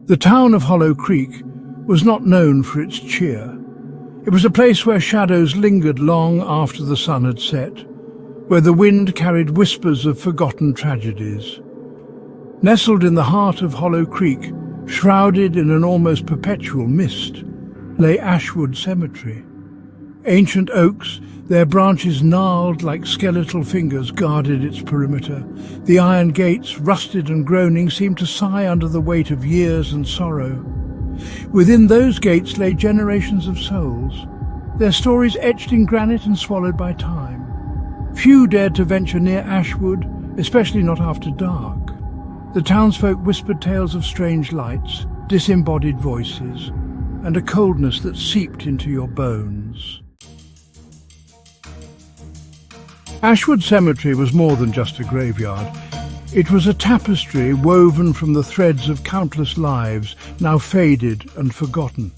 The town of Hollow Creek was not known for its cheer. It was a place where shadows lingered long after the sun had set, where the wind carried whispers of forgotten tragedies. Nestled in the heart of Hollow Creek, shrouded in an almost perpetual mist, lay Ashwood Cemetery. Ancient oaks, their branches gnarled like skeletal fingers, guarded its perimeter. The iron gates, rusted and groaning, seemed to sigh under the weight of years and sorrow. Within those gates lay generations of souls, their stories etched in granite and swallowed by time. Few dared to venture near Ashwood, especially not after dark. The townsfolk whispered tales of strange lights, disembodied voices, and a coldness that seeped into your bones. Ashwood Cemetery was more than just a graveyard. It was a tapestry woven from the threads of countless lives, now faded and forgotten.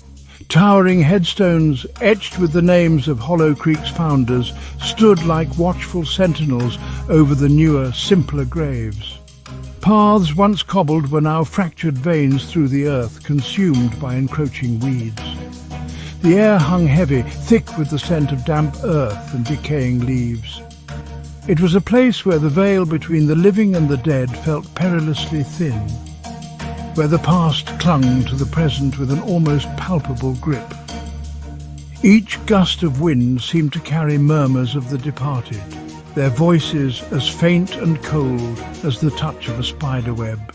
Towering headstones etched with the names of Hollow Creek's founders stood like watchful sentinels over the newer, simpler graves. Paths once cobbled were now fractured veins through the earth, consumed by encroaching weeds. The air hung heavy, thick with the scent of damp earth and decaying leaves. It was a place where the veil between the living and the dead felt perilously thin, where the past clung to the present with an almost palpable grip. Each gust of wind seemed to carry murmurs of the departed, their voices as faint and cold as the touch of a spiderweb.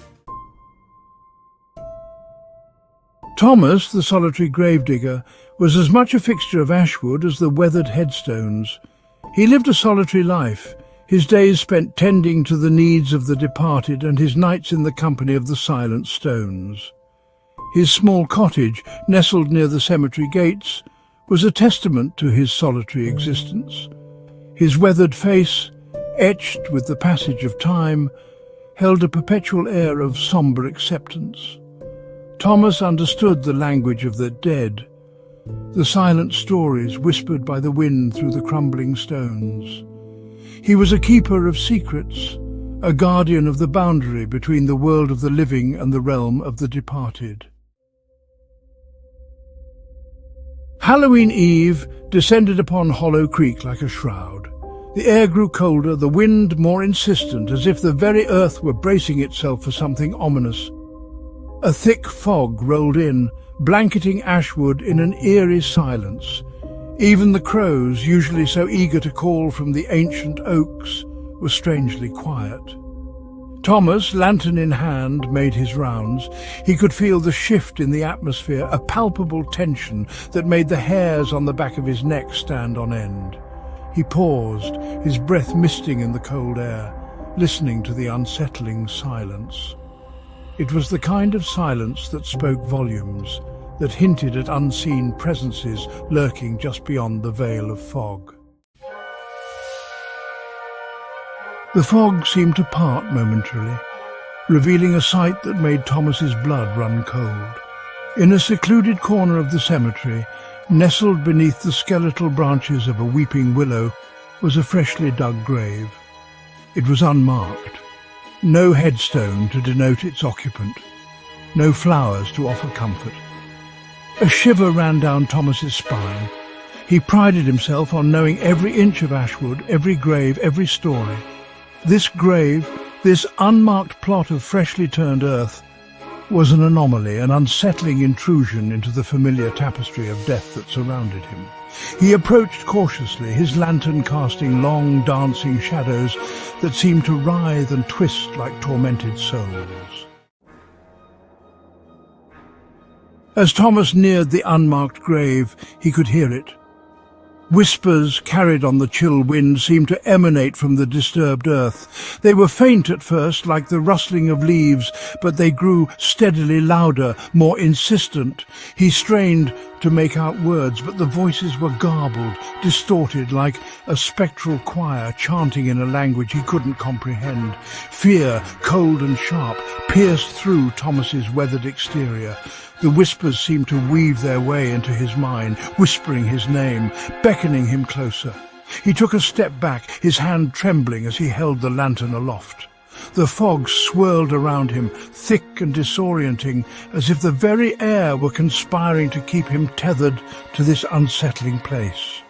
Thomas, the solitary gravedigger, was as much a fixture of Ashwood as the weathered headstones. He lived a solitary life, his days spent tending to the needs of the departed and his nights in the company of the silent stones. His small cottage, nestled near the cemetery gates, was a testament to his solitary existence. His weathered face, etched with the passage of time, held a perpetual air of sombre acceptance. Thomas understood the language of the dead, the silent stories whispered by the wind through the crumbling stones. He was a keeper of secrets, a guardian of the boundary between the world of the living and the realm of the departed. Halloween Eve descended upon Hollow Creek like a shroud. The air grew colder, the wind more insistent, as if the very earth were bracing itself for something ominous. A thick fog rolled in, blanketing Ashwood in an eerie silence. Even the crows, usually so eager to call from the ancient oaks, were strangely quiet. Thomas, lantern in hand, made his rounds. He could feel the shift in the atmosphere, a palpable tension that made the hairs on the back of his neck stand on end. He paused, his breath misting in the cold air, listening to the unsettling silence. It was the kind of silence that spoke volumes, that hinted at unseen presences lurking just beyond the veil of fog. The fog seemed to part momentarily, revealing a sight that made Thomas's blood run cold. In a secluded corner of the cemetery, nestled beneath the skeletal branches of a weeping willow, was a freshly dug grave. It was unmarked. No headstone to denote its occupant. No flowers to offer comfort. A shiver ran down Thomas's spine. He prided himself on knowing every inch of Ashwood, every grave, every story. This grave, this unmarked plot of freshly turned earth, was an anomaly, an unsettling intrusion into the familiar tapestry of death that surrounded him. He approached cautiously, his lantern casting long, dancing shadows that seemed to writhe and twist like tormented souls. As Thomas neared the unmarked grave, he could hear it. Whispers carried on the chill wind seemed to emanate from the disturbed earth. They were faint at first, like the rustling of leaves, but they grew steadily louder, more insistent. He strained to make out words, but the voices were garbled, distorted, like a spectral choir chanting in a language he couldn't comprehend. Fear, cold and sharp, pierced through Thomas's weathered exterior. The whispers seemed to weave their way into his mind, whispering his name, beckoning him closer. He took a step back, his hand trembling as he held the lantern aloft. The fog swirled around him, thick and disorienting, as if the very air were conspiring to keep him tethered to this unsettling place.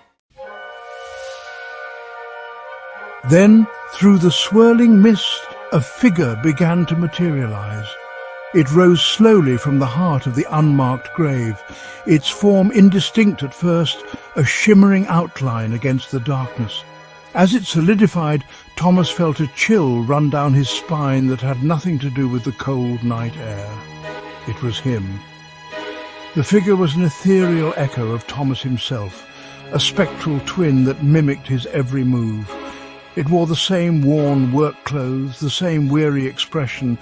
Then, through the swirling mist, a figure began to materialize. It rose slowly from the heart of the unmarked grave, its form indistinct at first, a shimmering outline against the darkness. As it solidified, Thomas felt a chill run down his spine that had nothing to do with the cold night air. It was him. The figure was an ethereal echo of Thomas himself, a spectral twin that mimicked his every move. It wore the same worn work clothes, the same weary expression,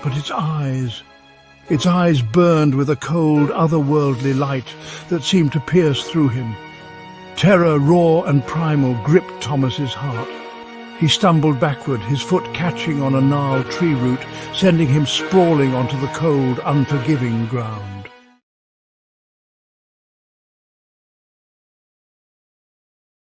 but its eyes burned with a cold, otherworldly light that seemed to pierce through him. Terror, raw and primal, gripped Thomas's heart. He stumbled backward, his foot catching on a gnarled tree root, sending him sprawling onto the cold, unforgiving ground.